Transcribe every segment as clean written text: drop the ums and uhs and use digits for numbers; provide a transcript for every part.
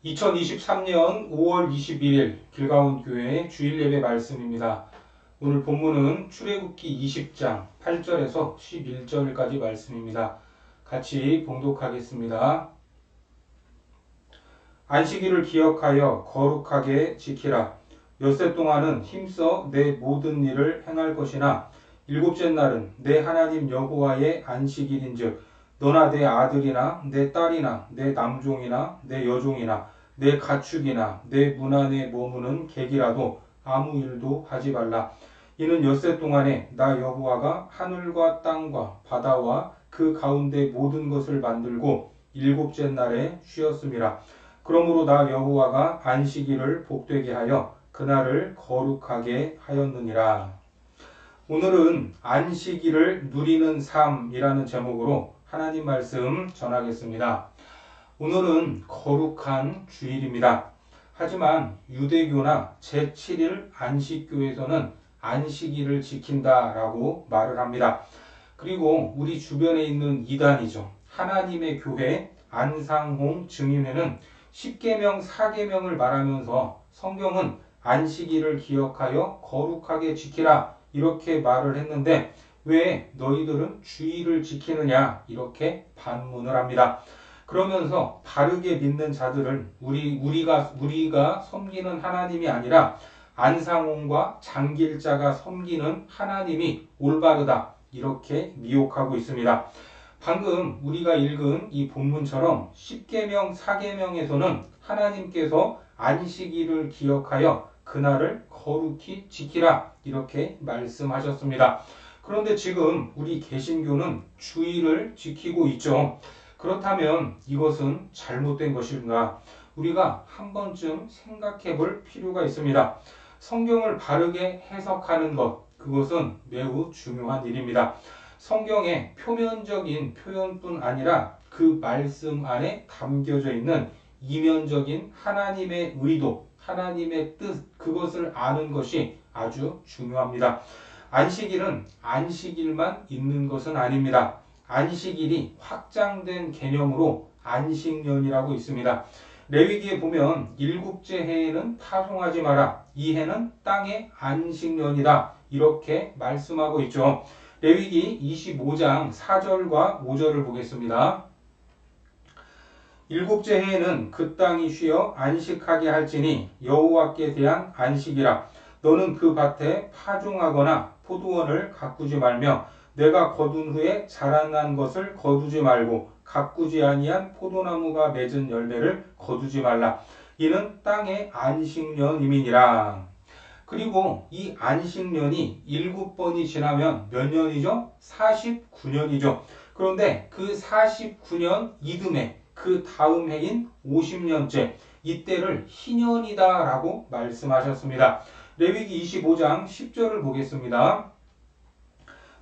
2023년 5월 21일 길가온교회 주일예배 말씀입니다. 오늘 본문은 출애굽기 20장 8절에서 11절까지 말씀입니다. 같이 봉독하겠습니다. 안식일을 기억하여 거룩하게 지키라. 엿새 동안은 힘써 내 모든 일을 행할 것이나 일곱째 날은 내 하나님 여호와의 안식일인즉 너나 내 아들이나 내 딸이나 내 남종이나 내 여종이나 내 가축이나 내 문 안에 머무는 객이라도 아무 일도 하지 말라. 이는 엿새 동안에 나 여호와가 하늘과 땅과 바다와 그 가운데 모든 것을 만들고 일곱째 날에 쉬었음이라. 그러므로 나 여호와가 안식일을 복되게 하여 그날을 거룩하게 하였느니라. 오늘은 안식일을 누리는 삶이라는 제목으로 하나님 말씀 전하겠습니다. 오늘은 거룩한 주일입니다. 하지만 유대교나 제7일 안식교에서는 안식일을 지킨다라고 말을 합니다. 그리고 우리 주변에 있는 이단이죠. 하나님의 교회 안상홍 증인회는 10계명 4계명을 말하면서 성경은 안식일을 기억하여 거룩하게 지키라 이렇게 말을 했는데 왜 너희들은 주일을 지키느냐 이렇게 반문을 합니다. 그러면서 바르게 믿는 자들은 우리가 섬기는 하나님이 아니라 안상홍과 장길자가 섬기는 하나님이 올바르다 이렇게 미혹하고 있습니다. 방금 우리가 읽은 이 본문처럼 10계명 4계명에서는 하나님께서 안식일을 기억하여 그날을 거룩히 지키라 이렇게 말씀하셨습니다. 그런데 지금 우리 개신교는 주일을 지키고 있죠. 그렇다면 이것은 잘못된 것인가? 우리가 한 번쯤 생각해 볼 필요가 있습니다. 성경을 바르게 해석하는 것, 그것은 매우 중요한 일입니다. 성경의 표면적인 표현뿐 아니라 그 말씀 안에 담겨져 있는 이면적인 하나님의 의도, 하나님의 뜻, 그것을 아는 것이 아주 중요합니다. 안식일은 안식일만 있는 것은 아닙니다. 안식일이 확장된 개념으로 안식년이라고 있습니다. 레위기에 보면 일곱째 해에는 파송하지 마라. 이 해는 땅의 안식년이다. 이렇게 말씀하고 있죠. 레위기 25장 4절과 5절을 보겠습니다. 일곱째 해에는 그 땅이 쉬어 안식하게 할지니 여호와께 대한 안식이라. 너는 그 밭에 파종하거나 포도원을 가꾸지 말며 내가 거둔 후에 자라난 것을 거두지 말고 가꾸지 아니한 포도나무가 맺은 열매를 거두지 말라. 이는 땅의 안식년임이니라. 그리고 이 안식년이 7번이 지나면 몇 년이죠? 49년이죠. 그런데 그 49년 이듬해 그 다음 해인 50년째 이때를 희년이다라고 말씀하셨습니다. 레위기 25장 10절을 보겠습니다.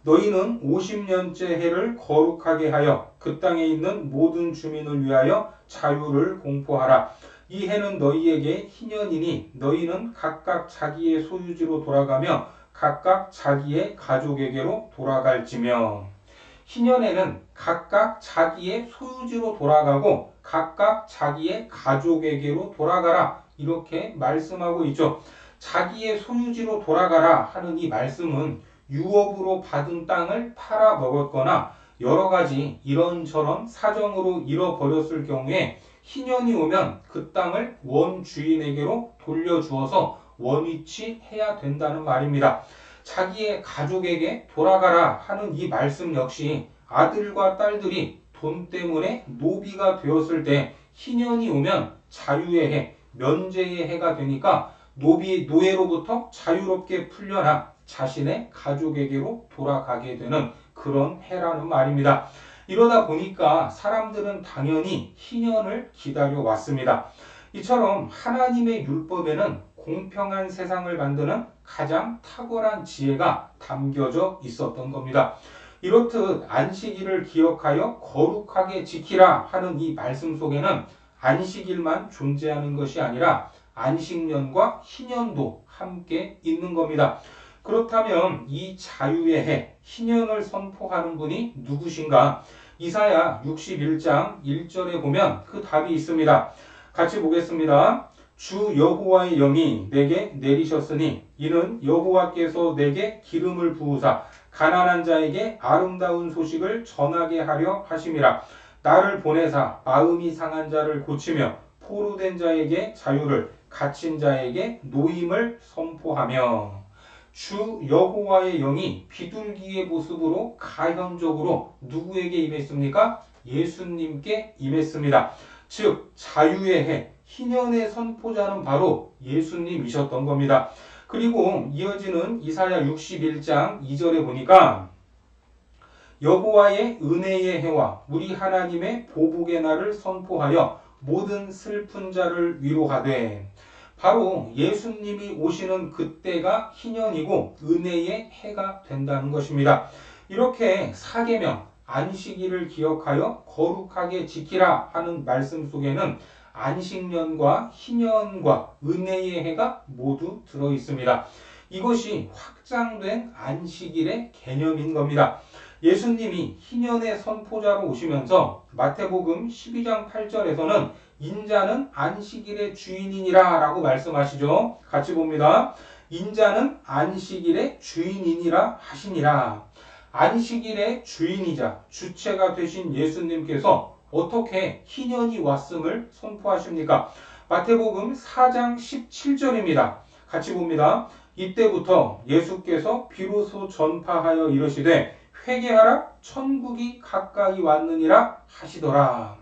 너희는 50년째 해를 거룩하게 하여 그 땅에 있는 모든 주민을 위하여 자유를 공포하라. 이 해는 너희에게 희년이니 너희는 각각 자기의 소유지로 돌아가며 각각 자기의 가족에게로 돌아갈지며. 희년에는 각각 자기의 소유지로 돌아가고 각각 자기의 가족에게로 돌아가라 이렇게 말씀하고 있죠. 자기의 소유지로 돌아가라 하는 이 말씀은 유업으로 받은 땅을 팔아 먹었거나 여러 가지 이런저런 사정으로 잃어버렸을 경우에 희년이 오면 그 땅을 원주인에게로 돌려주어서 원위치 해야 된다는 말입니다. 자기의 가족에게 돌아가라 하는 이 말씀 역시 아들과 딸들이 돈 때문에 노비가 되었을 때 희년이 오면 자유의 해, 면제의 해가 되니까 노예로부터 자유롭게 풀려나 자신의 가족에게로 돌아가게 되는 그런 해라는 말입니다. 이러다 보니까 사람들은 당연히 희년을 기다려 왔습니다. 이처럼 하나님의 율법에는 공평한 세상을 만드는 가장 탁월한 지혜가 담겨져 있었던 겁니다. 이렇듯 안식일을 기억하여 거룩하게 지키라 하는 이 말씀 속에는 안식일만 존재하는 것이 아니라 안식년과 희년도 함께 있는 겁니다. 그렇다면 이 자유의 해, 희년을 선포하는 분이 누구신가? 이사야 61장 1절에 보면 그 답이 있습니다. 같이 보겠습니다. 주 여호와의 영이 내게 내리셨으니 이는 여호와께서 내게 기름을 부으사 가난한 자에게 아름다운 소식을 전하게 하려 하심이라. 나를 보내사 마음이 상한 자를 고치며 포로된 자에게 자유를 갇힌 자에게 노임을 선포하며. 주 여호와의 영이 비둘기의 모습으로 가현적으로 누구에게 임했습니까? 예수님께 임했습니다. 즉 자유의 해, 희년의 선포자는 바로 예수님이셨던 겁니다. 그리고 이어지는 이사야 61장 2절에 보니까 여호와의 은혜의 해와 우리 하나님의 보복의 날을 선포하여 모든 슬픈 자를 위로하되. 바로 예수님이 오시는 그때가 희년이고 은혜의 해가 된다는 것입니다. 이렇게 사계명, 안식일을 기억하여 거룩하게 지키라 하는 말씀 속에는 안식년과 희년과 은혜의 해가 모두 들어 있습니다. 이것이 확장된 안식일의 개념인 겁니다. 예수님이 희년의 선포자로 오시면서 마태복음 12장 8절에서는 인자는 안식일의 주인이니라 라고 말씀하시죠. 같이 봅니다. 인자는 안식일의 주인이니라 하시니라. 안식일의 주인이자 주체가 되신 예수님께서 어떻게 희년이 왔음을 선포하십니까? 마태복음 4장 17절입니다. 같이 봅니다. 이때부터 예수께서 비로소 전파하여 이르시되 회개하라 천국이 가까이 왔느니라 하시더라.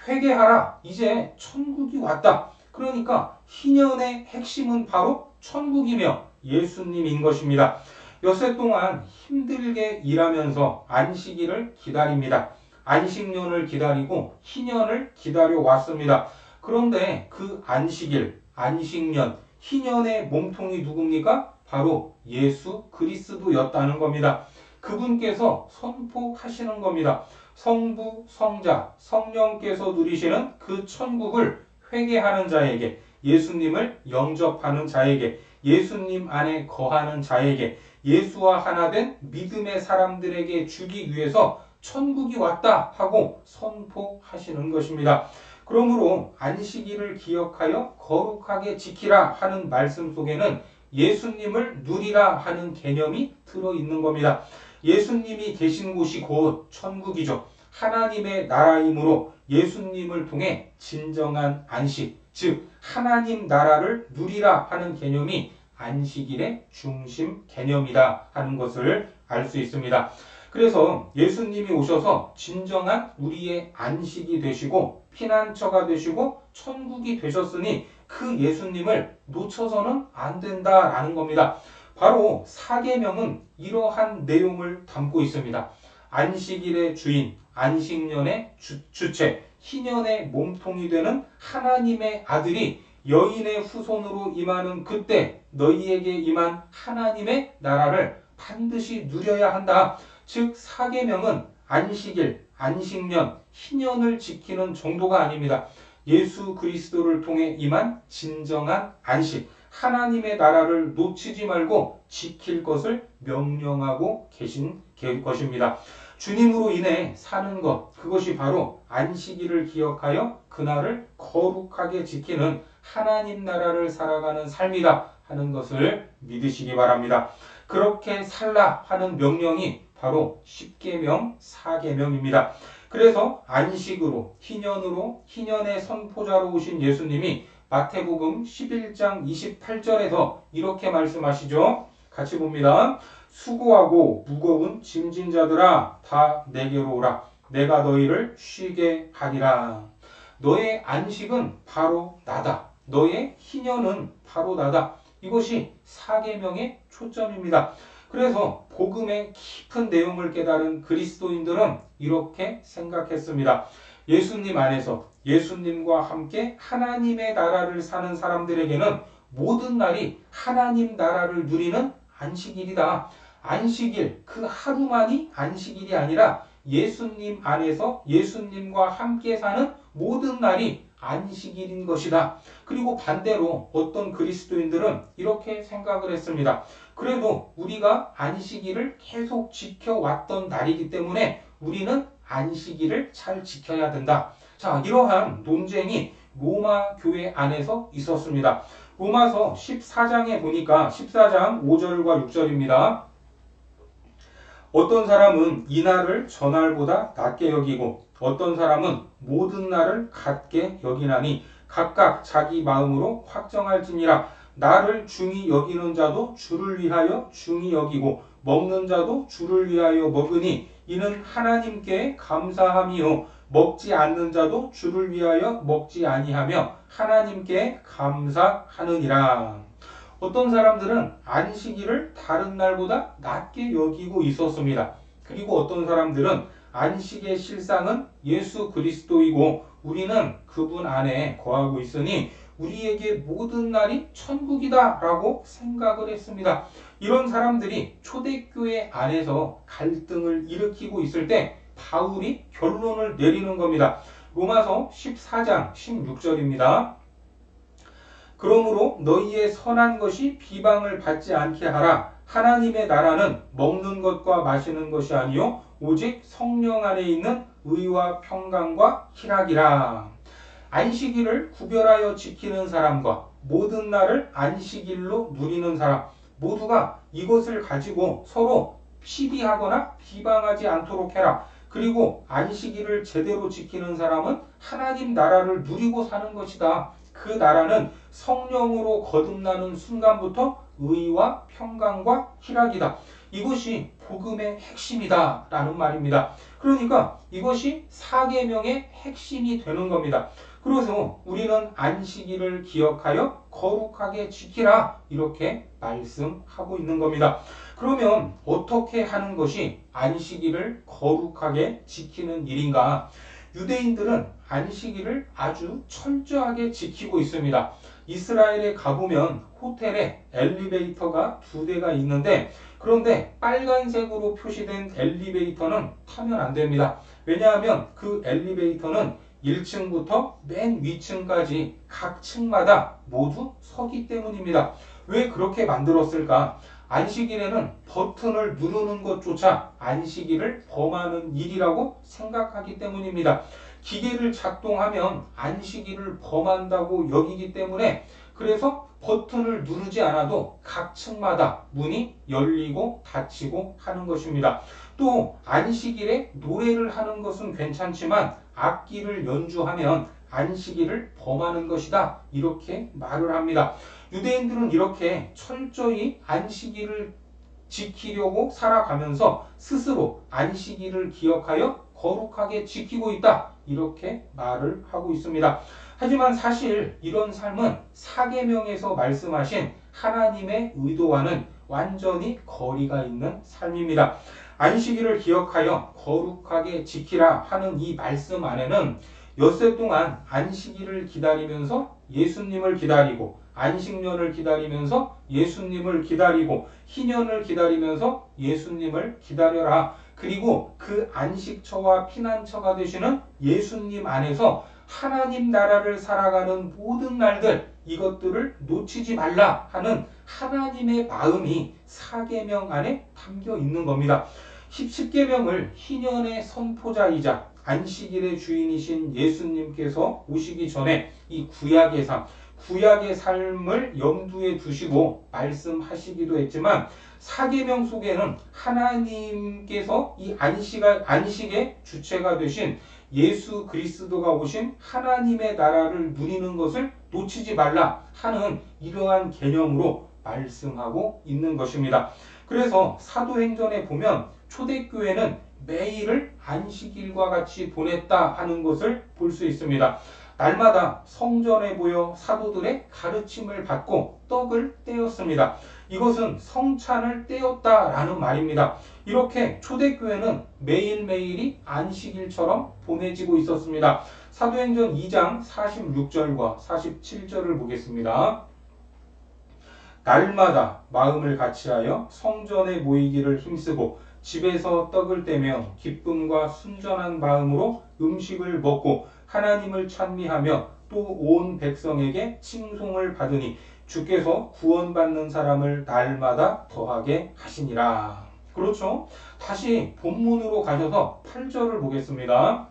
회개하라, 이제 천국이 왔다. 그러니까 희년의 핵심은 바로 천국이며 예수님인 것입니다. 엿새 동안 힘들게 일하면서 안식일을 기다립니다. 안식년을 기다리고 희년을 기다려 왔습니다. 그런데 그 안식일, 안식년, 희년의 몸통이 누굽니까? 바로 예수 그리스도였다는 겁니다. 그분께서 선포하시는 겁니다. 성부, 성자, 성령께서 누리시는 그 천국을 회개하는 자에게, 예수님을 영접하는 자에게, 예수님 안에 거하는 자에게, 예수와 하나 된 믿음의 사람들에게 주기 위해서 천국이 왔다 하고 선포하시는 것입니다. 그러므로 안식일을 기억하여 거룩하게 지키라 하는 말씀 속에는 예수님을 누리라 하는 개념이 들어있는 겁니다. 예수님이 계신 곳이 곧 천국이죠. 하나님의 나라이므로 예수님을 통해 진정한 안식, 즉 하나님 나라를 누리라 하는 개념이 안식일의 중심 개념이다 하는 것을 알 수 있습니다. 그래서 예수님이 오셔서 진정한 우리의 안식이 되시고 피난처가 되시고 천국이 되셨으니 그 예수님을 놓쳐서는 안 된다라는 겁니다. 바로 사계명은 이러한 내용을 담고 있습니다. 안식일의 주인, 안식년의 주체, 희년의 몸통이 되는 하나님의 아들이 여인의 후손으로 임하는 그때 너희에게 임한 하나님의 나라를 반드시 누려야 한다. 즉 사계명은 안식일, 안식년, 희년을 지키는 정도가 아닙니다. 예수 그리스도를 통해 임한 진정한 안식, 하나님의 나라를 놓치지 말고 지킬 것을 명령하고 계신 것입니다. 주님으로 인해 사는 것, 그것이 바로 안식일을 기억하여 그날을 거룩하게 지키는 하나님 나라를 살아가는 삶이다 하는 것을 믿으시기 바랍니다. 그렇게 살라 하는 명령이 바로 십계명, 사계명입니다. 그래서 안식으로, 희년으로, 희년의 선포자로 오신 예수님이 마태복음 11장 28절에서 이렇게 말씀하시죠. 같이 봅니다. 수고하고 무거운 짐진 자들아 다 내게로 오라. 내가 너희를 쉬게 하리라. 너의 안식은 바로 나다. 너의 희년은 바로 나다. 이것이 사계명의 초점입니다. 그래서 복음의 깊은 내용을 깨달은 그리스도인들은 이렇게 생각했습니다. 예수님 안에서 예수님과 함께 하나님의 나라를 사는 사람들에게는 모든 날이 하나님 나라를 누리는 안식일이다. 안식일, 그 하루만이 안식일이 아니라 예수님 안에서 예수님과 함께 사는 모든 날이 안식일인 것이다. 그리고 반대로 어떤 그리스도인들은 이렇게 생각을 했습니다. 그래도 우리가 안식일을 계속 지켜왔던 날이기 때문에 우리는 안식일을 잘 지켜야 된다. 자, 이러한 논쟁이 로마 교회 안에서 있었습니다. 로마서 14장에 보니까 14장 5절과 6절입니다. 어떤 사람은 이날을 전날보다 낮게 여기고 어떤 사람은 모든 날을 같게 여기나니 각각 자기 마음으로 확정할지니라. 나를 중히 여기는 자도 주를 위하여 중히 여기고 먹는 자도 주를 위하여 먹으니 이는 하나님께 감사함이요 먹지 않는 자도 주를 위하여 먹지 아니하며 하나님께 감사하느니라. 어떤 사람들은 안식일을 다른 날보다 낮게 여기고 있었습니다. 그리고 어떤 사람들은 안식의 실상은 예수 그리스도이고 우리는 그분 안에 거하고 있으니 우리에게 모든 날이 천국이다 라고 생각을 했습니다. 이런 사람들이 초대교회 안에서 갈등을 일으키고 있을 때 바울이 결론을 내리는 겁니다. 로마서 14장 16절입니다. 그러므로 너희의 선한 것이 비방을 받지 않게 하라. 하나님의 나라는 먹는 것과 마시는 것이 아니요 오직 성령 안에 있는 의와 평강과 희락이라. 안식일을 구별하여 지키는 사람과 모든 날을 안식일로 누리는 사람 모두가 이것을 가지고 서로 시비하거나 비방하지 않도록 해라. 그리고 안식일을 제대로 지키는 사람은 하나님 나라를 누리고 사는 것이다. 그 나라는 성령으로 거듭나는 순간부터 의와 평강과 희락이다. 이것이 복음의 핵심이다 라는 말입니다. 그러니까 이것이 사계명의 핵심이 되는 겁니다. 그래서 우리는 안식일을 기억하여 거룩하게 지키라 이렇게 말씀하고 있는 겁니다. 그러면 어떻게 하는 것이 안식일을 거룩하게 지키는 일인가? 유대인들은 안식일을 아주 철저하게 지키고 있습니다. 이스라엘에 가보면 호텔에 엘리베이터가 2대가 있는데 그런데 빨간색으로 표시된 엘리베이터는 타면 안 됩니다. 왜냐하면 그 엘리베이터는 1층부터 맨 위층까지 각 층마다 모두 서기 때문입니다. 왜 그렇게 만들었을까? 안식일에는 버튼을 누르는 것조차 안식일을 범하는 일이라고 생각하기 때문입니다. 기계를 작동하면 안식일을 범한다고 여기기 때문에 그래서 버튼을 누르지 않아도 각 층마다 문이 열리고 닫히고 하는 것입니다. 또 안식일에 노래를 하는 것은 괜찮지만 악기를 연주하면 안식일을 범하는 것이다 이렇게 말을 합니다. 유대인들은 이렇게 철저히 안식일을 지키려고 살아가면서 스스로 안식일을 기억하여 거룩하게 지키고 있다 이렇게 말을 하고 있습니다. 하지만 사실 이런 삶은 사계명에서 말씀하신 하나님의 의도와는 완전히 거리가 있는 삶입니다. 안식일을 기억하여 거룩하게 지키라 하는 이 말씀 안에는 엿새 동안 안식일을 기다리면서 예수님을 기다리고 안식년을 기다리면서 예수님을 기다리고 희년을 기다리면서 예수님을 기다려라. 그리고 그 안식처와 피난처가 되시는 예수님 안에서 하나님 나라를 살아가는 모든 날들 이것들을 놓치지 말라 하는 하나님의 마음이 사계명 안에 담겨 있는 겁니다. 10계명을 희년의 선포자이자 안식일의 주인이신 예수님께서 오시기 전에 이 구약의 삶을 염두에 두시고 말씀하시기도 했지만 사계명 속에는 하나님께서 이 안식의 주체가 되신 예수 그리스도가 오신 하나님의 나라를 누리는 것을 놓치지 말라 하는 이러한 개념으로 말씀하고 있는 것입니다. 그래서 사도행전에 보면 초대교회는 매일을 안식일과 같이 보냈다 하는 것을 볼 수 있습니다. 날마다 성전에 모여 사도들의 가르침을 받고 떡을 떼었습니다. 이것은 성찬을 떼었다라는 말입니다. 이렇게 초대교회는 매일매일이 안식일처럼 보내지고 있었습니다. 사도행전 2장 46절과 47절을 보겠습니다. 날마다 마음을 같이하여 성전에 모이기를 힘쓰고 집에서 떡을 떼며 기쁨과 순전한 마음으로 음식을 먹고 하나님을 찬미하며 또 온 백성에게 칭송을 받으니 주께서 구원받는 사람을 날마다 더하게 하시니라. 그렇죠? 다시 본문으로 가셔서 8절을 보겠습니다.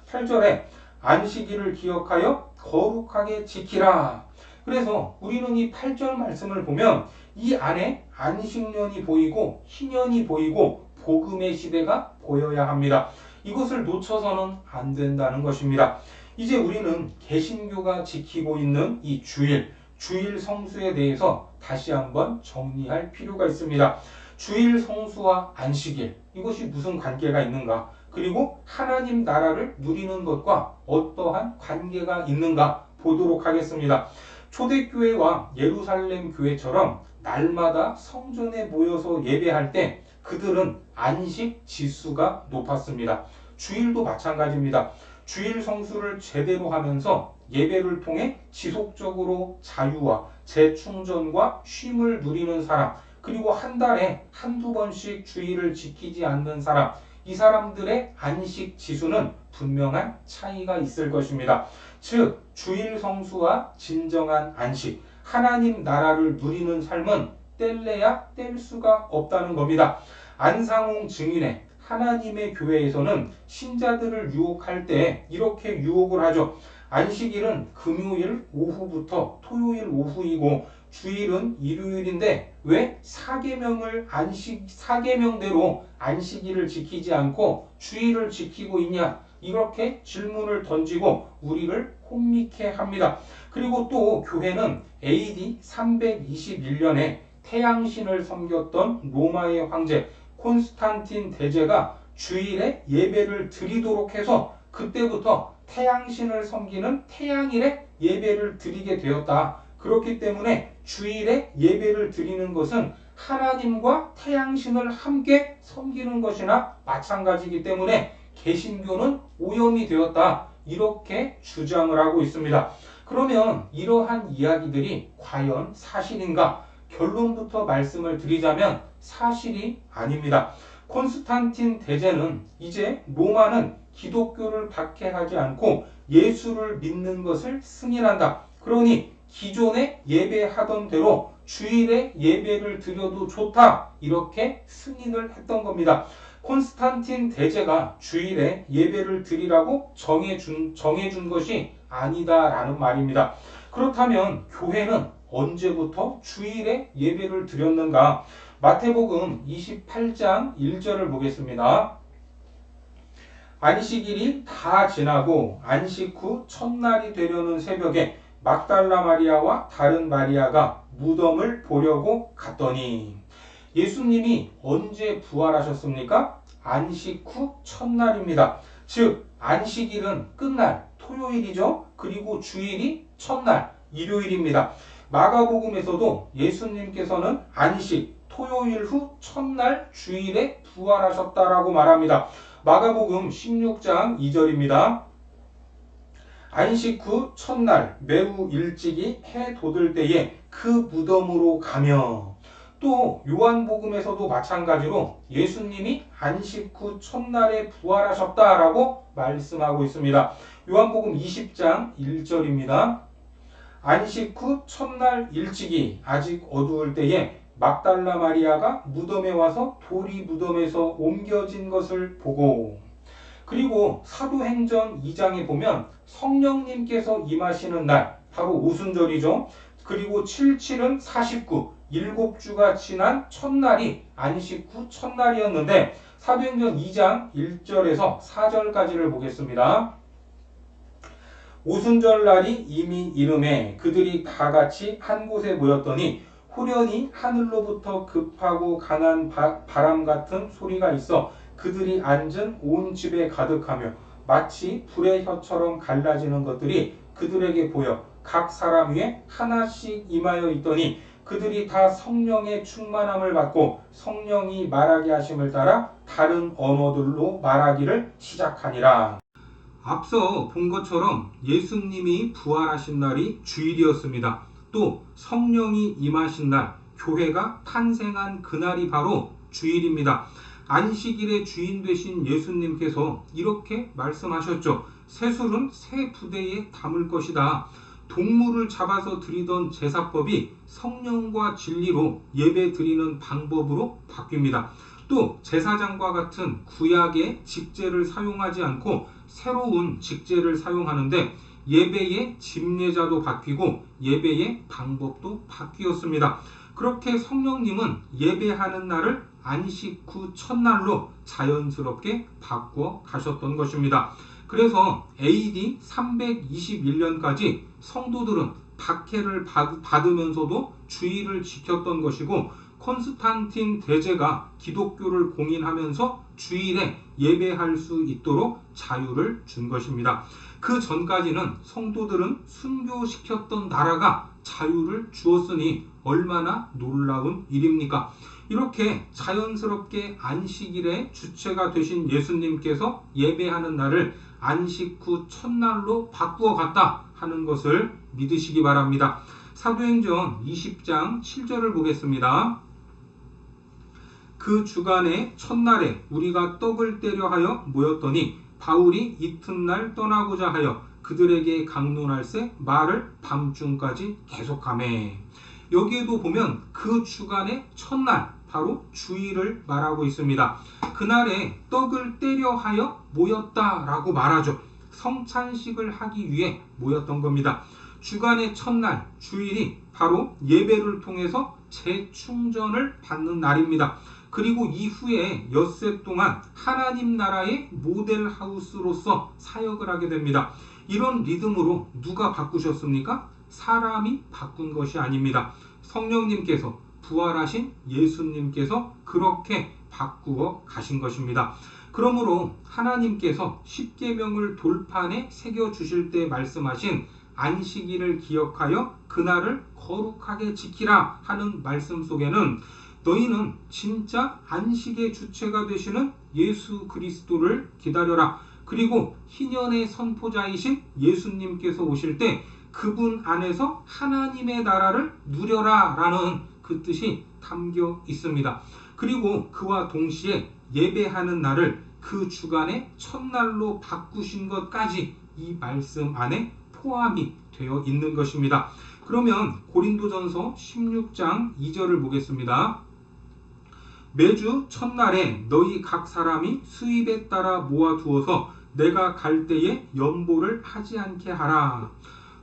8절에 안식일을 기억하여 거룩하게 지키라. 그래서 우리는 이 8절 말씀을 보면 이 안에 안식년이 보이고 희년이 보이고 복음의 시대가 보여야 합니다. 이것을 놓쳐서는 안 된다는 것입니다. 이제 우리는 개신교가 지키고 있는 이 주일 성수에 대해서 다시 한번 정리할 필요가 있습니다. 주일 성수와 안식일, 이것이 무슨 관계가 있는가? 그리고 하나님 나라를 누리는 것과 어떠한 관계가 있는가 보도록 하겠습니다. 초대교회와 예루살렘 교회처럼 날마다 성전에 모여서 예배할 때 그들은 안식 지수가 높았습니다. 주일도 마찬가지입니다. 주일 성수를 제대로 하면서 예배를 통해 지속적으로 자유와 재충전과 쉼을 누리는 사람, 그리고 한 달에 한두 번씩 주일을 지키지 않는 사람, 이 사람들의 안식 지수는 분명한 차이가 있을 것입니다. 즉, 주일 성수와 진정한 안식, 하나님 나라를 누리는 삶은 뗄래야 뗄 수가 없다는 겁니다. 안상홍 증인의 하나님의 교회에서는 신자들을 유혹할 때 이렇게 유혹을 하죠. 안식일은 금요일 오후부터 토요일 오후이고 주일은 일요일인데 왜 사계명대로 안식일을 지키지 않고 주일을 지키고 있냐? 이렇게 질문을 던지고 우리를 혼미케 합니다. 그리고 또 교회는 AD 321년에 태양신을 섬겼던 로마의 황제 콘스탄틴 대제가 주일에 예배를 드리도록 해서 그때부터 태양신을 섬기는 태양일에 예배를 드리게 되었다. 그렇기 때문에 주일에 예배를 드리는 것은 하나님과 태양신을 함께 섬기는 것이나 마찬가지이기 때문에 개신교는 오염이 되었다. 이렇게 주장을 하고 있습니다. 그러면 이러한 이야기들이 과연 사실인가? 결론부터 말씀을 드리자면 사실이 아닙니다. 콘스탄틴 대제는 이제 로마는 기독교를 박해하지 않고 예수를 믿는 것을 승인한다. 그러니 기존에 예배하던 대로 주일에 예배를 드려도 좋다. 이렇게 승인을 했던 겁니다. 콘스탄틴 대제가 주일에 예배를 드리라고 정해준 것이 아니다라는 말입니다. 그렇다면 교회는 언제부터 주일에 예배를 드렸는가? 마태복음 28장 1절을 보겠습니다. 안식일이 다 지나고 안식 후 첫날이 되려는 새벽에 막달라 마리아와 다른 마리아가 무덤을 보려고 갔더니 예수님이 언제 부활하셨습니까? 안식 후 첫날입니다. 즉 안식일은 끝날 토요일이죠. 그리고 주일이 첫날 일요일입니다. 마가복음에서도 예수님께서는 안식 토요일 후 첫날 주일에 부활하셨다라고 말합니다. 마가복음 16장 2절입니다. 안식 후 첫날 매우 일찍이 해 돋을 때에 그 무덤으로 가며, 또 요한복음에서도 마찬가지로 예수님이 안식 후 첫날에 부활하셨다라고 말씀하고 있습니다. 요한복음 20장 1절입니다. 안식 후 첫날 일찍이 아직 어두울 때에 막달라 마리아가 무덤에 와서 돌이 무덤에서 옮겨진 것을 보고, 그리고 사도행전 2장에 보면 성령님께서 임하시는 날, 바로 오순절이죠. 그리고 77은 49, 7주가 지난 첫날이 안식 후 첫날이었는데 사도행전 2장 1절에서 4절까지를 보겠습니다. 오순절 날이 이미 이름에 그들이 다 같이 한 곳에 모였더니 후련히 하늘로부터 급하고 강한 바람 같은 소리가 있어 그들이 앉은 온 집에 가득하며 마치 불의 혀처럼 갈라지는 것들이 그들에게 보여 각 사람 위에 하나씩 임하여 있더니 그들이 다 성령의 충만함을 받고 성령이 말하게 하심을 따라 다른 언어들로 말하기를 시작하니라. 앞서 본 것처럼 예수님이 부활하신 날이 주일이었습니다. 또 성령이 임하신 날, 교회가 탄생한 그날이 바로 주일입니다. 안식일의 주인 되신 예수님께서 이렇게 말씀하셨죠. 새술은 새 부대에 담을 것이다. 동물을 잡아서 드리던 제사법이 성령과 진리로 예배 드리는 방법으로 바뀝니다. 또 제사장과 같은 구약의 직제를 사용하지 않고 새로운 직제를 사용하는데 예배의 집례자도 바뀌고 예배의 방법도 바뀌었습니다. 그렇게 성령님은 예배하는 날을 안식 후 첫날로 자연스럽게 바꿔 가셨던 것입니다. 그래서 AD 321년까지 성도들은 박해를 받으면서도 주의를 지켰던 것이고, 콘스탄틴 대제가 기독교를 공인하면서 주일에 예배할 수 있도록 자유를 준 것입니다. 그 전까지는 성도들은 순교시켰던 나라가 자유를 주었으니 얼마나 놀라운 일입니까? 이렇게 자연스럽게 안식일의 주체가 되신 예수님께서 예배하는 날을 안식 후 첫날로 바꾸어 갔다 하는 것을 믿으시기 바랍니다. 사도행전 20장 7절을 보겠습니다. 그 주간의 첫날에 우리가 떡을 떼려 하여 모였더니 바울이 이튿날 떠나고자 하여 그들에게 강론할새 말을 밤중까지 계속하매. 여기에도 보면 그 주간의 첫날, 바로 주일을 말하고 있습니다. 그날에 떡을 떼려 하여 모였다라고 말하죠. 성찬식을 하기 위해 모였던 겁니다. 주간의 첫날, 주일이 바로 예배를 통해서 재충전을 받는 날입니다. 그리고 이후에 엿새 동안 하나님 나라의 모델하우스로서 사역을 하게 됩니다. 이런 리듬으로 누가 바꾸셨습니까? 사람이 바꾼 것이 아닙니다. 성령님께서, 부활하신 예수님께서 그렇게 바꾸어 가신 것입니다. 그러므로 하나님께서 십계명을 돌판에 새겨주실 때 말씀하신 안식일을 기억하여 그날을 거룩하게 지키라 하는 말씀 속에는 너희는 진짜 안식의 주체가 되시는 예수 그리스도를 기다려라. 그리고 희년의 선포자이신 예수님께서 오실 때 그분 안에서 하나님의 나라를 누려라 라는 그 뜻이 담겨 있습니다. 그리고 그와 동시에 예배하는 날을 그 주간의 첫날로 바꾸신 것까지 이 말씀 안에 포함이 되어 있는 것입니다. 그러면 고린도전서 16장 2절을 보겠습니다. 매주 첫날에 너희 각 사람이 수입에 따라 모아두어서 내가 갈 때에 연보를 하지 않게 하라.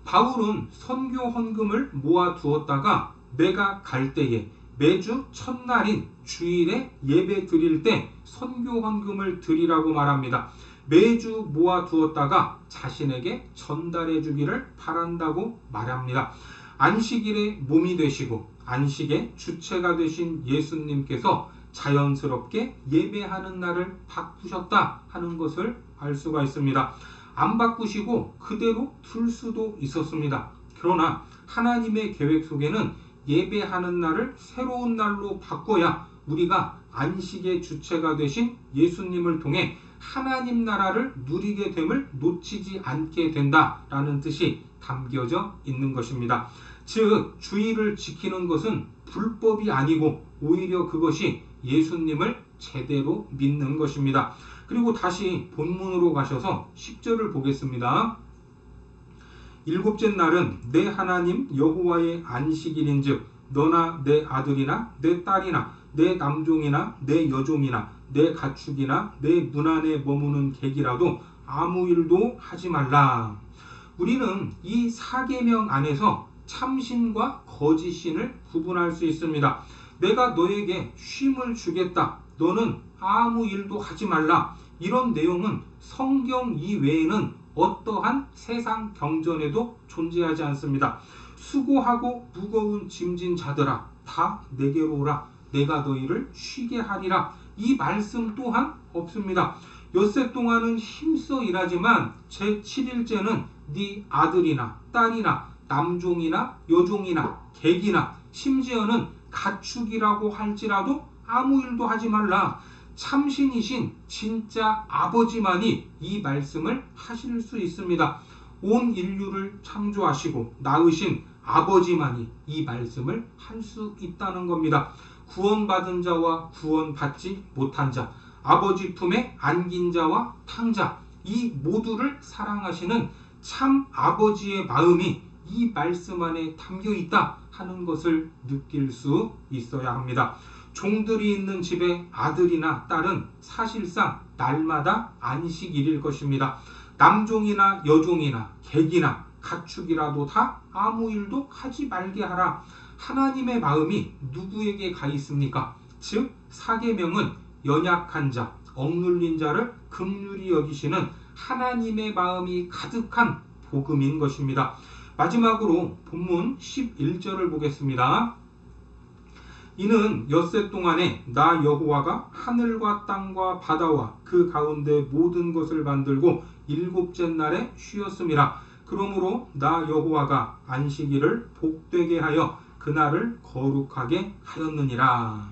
바울은 선교 헌금을 모아두었다가 내가 갈 때에 매주 첫날인 주일에 예배 드릴 때 선교 헌금을 드리라고 말합니다. 매주 모아두었다가 자신에게 전달해 주기를 바란다고 말합니다. 안식일의 몸이 되시고 안식의 주체가 되신 예수님께서 자연스럽게 예배하는 날을 바꾸셨다 하는 것을 알 수가 있습니다. 안 바꾸시고 그대로 둘 수도 있었습니다. 그러나 하나님의 계획 속에는 예배하는 날을 새로운 날로 바꿔야 우리가 안식의 주체가 되신 예수님을 통해 하나님 나라를 누리게 됨을 놓치지 않게 된다라는 뜻이 담겨져 있는 것입니다. 즉, 주일을 지키는 것은 불법이 아니고 오히려 그것이 예수님을 제대로 믿는 것입니다. 그리고 다시 본문으로 가셔서 10절을 보겠습니다. 일곱째 날은 내 하나님 여호와의 안식일인즉 너나 내 아들이나 내 딸이나 내 남종이나 내 여종이나 내 가축이나 내 문 안에 머무는 객이라도 아무 일도 하지 말라. 우리는 이 사계명 안에서 참신과 거짓신을 구분할 수 있습니다. 내가 너에게 쉼을 주겠다. 너는 아무 일도 하지 말라. 이런 내용은 성경 이외에는 어떠한 세상 경전에도 존재하지 않습니다. 수고하고 무거운 짐진 자들아 다 내게로 오라. 내가 너희를 쉬게 하리라. 이 말씀 또한 없습니다. 엿새 동안은 힘써 일하지만 제7일째는 네 아들이나 딸이나 남종이나 여종이나 객이나 심지어는 가축이라고 할지라도 아무 일도 하지 말라. 참신이신 진짜 아버지만이 이 말씀을 하실 수 있습니다. 온 인류를 창조하시고 낳으신 아버지만이 이 말씀을 할 수 있다는 겁니다. 구원받은 자와 구원받지 못한 자, 아버지 품에 안긴 자와 탕자, 이 모두를 사랑하시는 참 아버지의 마음이 이 말씀 안에 담겨 있다 하는 것을 느낄 수 있어야 합니다. 종들이 있는 집의 아들이나 딸은 사실상 날마다 안식일일 것입니다. 남종이나 여종이나 객이나 가축이라도 다 아무 일도 하지 말게 하라. 하나님의 마음이 누구에게 가 있습니까? 즉 사계명은 연약한 자, 억눌린 자를 긍휼히 여기시는 하나님의 마음이 가득한 복음인 것입니다. 마지막으로 본문 11절을 보겠습니다. 이는 엿새 동안에 나 여호와가 하늘과 땅과 바다와 그 가운데 모든 것을 만들고 일곱째 날에 쉬었음이라. 그러므로 나 여호와가 안식일을 복되게 하여 그날을 거룩하게 하였느니라.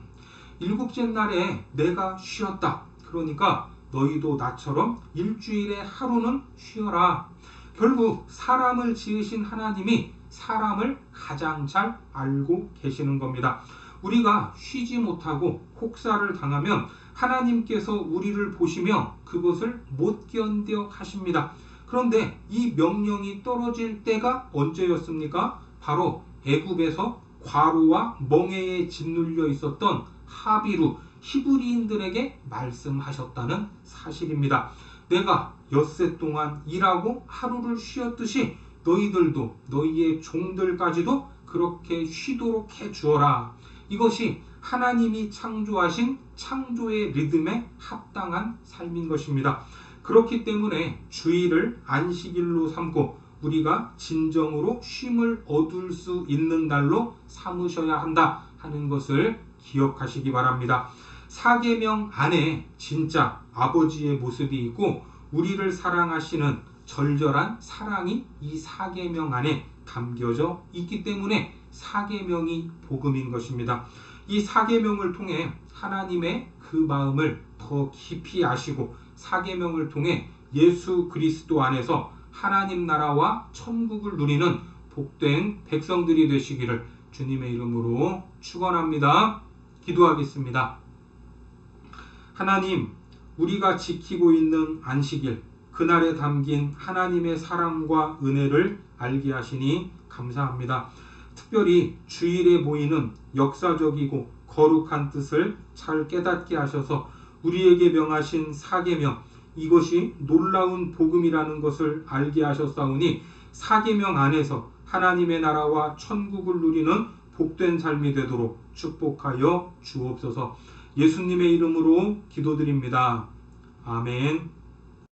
일곱째 날에 내가 쉬었다. 그러니까 너희도 나처럼 일주일에 하루는 쉬어라. 결국 사람을 지으신 하나님이 사람을 가장 잘 알고 계시는 겁니다. 우리가 쉬지 못하고 혹사를 당하면 하나님께서 우리를 보시며 그것을 못 견뎌 하십니다. 그런데 이 명령이 떨어질 때가 언제였습니까? 바로 애굽에서 과로와 멍에에 짓눌려 있었던 하비루 히브리인들에게 말씀하셨다는 사실입니다. 내가 엿새 동안 일하고 하루를 쉬었듯이 너희들도 너희의 종들까지도 그렇게 쉬도록 해주어라. 이것이 하나님이 창조하신 창조의 리듬에 합당한 삶인 것입니다. 그렇기 때문에 주일을 안식일로 삼고 우리가 진정으로 쉼을 얻을 수 있는 날로 삼으셔야 한다 하는 것을 기억하시기 바랍니다. 사계명 안에 진짜 아버지의 모습이 있고 우리를 사랑하시는 절절한 사랑이 이 사계명 안에 담겨져 있기 때문에 사계명이 복음인 것입니다. 이 사계명을 통해 하나님의 그 마음을 더 깊이 아시고 사계명을 통해 예수 그리스도 안에서 하나님 나라와 천국을 누리는 복된 백성들이 되시기를 주님의 이름으로 축원합니다. 기도하겠습니다. 하나님, 우리가 지키고 있는 안식일, 그날에 담긴 하나님의 사랑과 은혜를 알게 하시니 감사합니다. 특별히 주일에 보이는 역사적이고 거룩한 뜻을 잘 깨닫게 하셔서 우리에게 명하신 사계명, 이것이 놀라운 복음이라는 것을 알게 하셨사오니 사계명 안에서 하나님의 나라와 천국을 누리는 복된 삶이 되도록 축복하여 주옵소서. 예수님의 이름으로 기도드립니다. 아멘.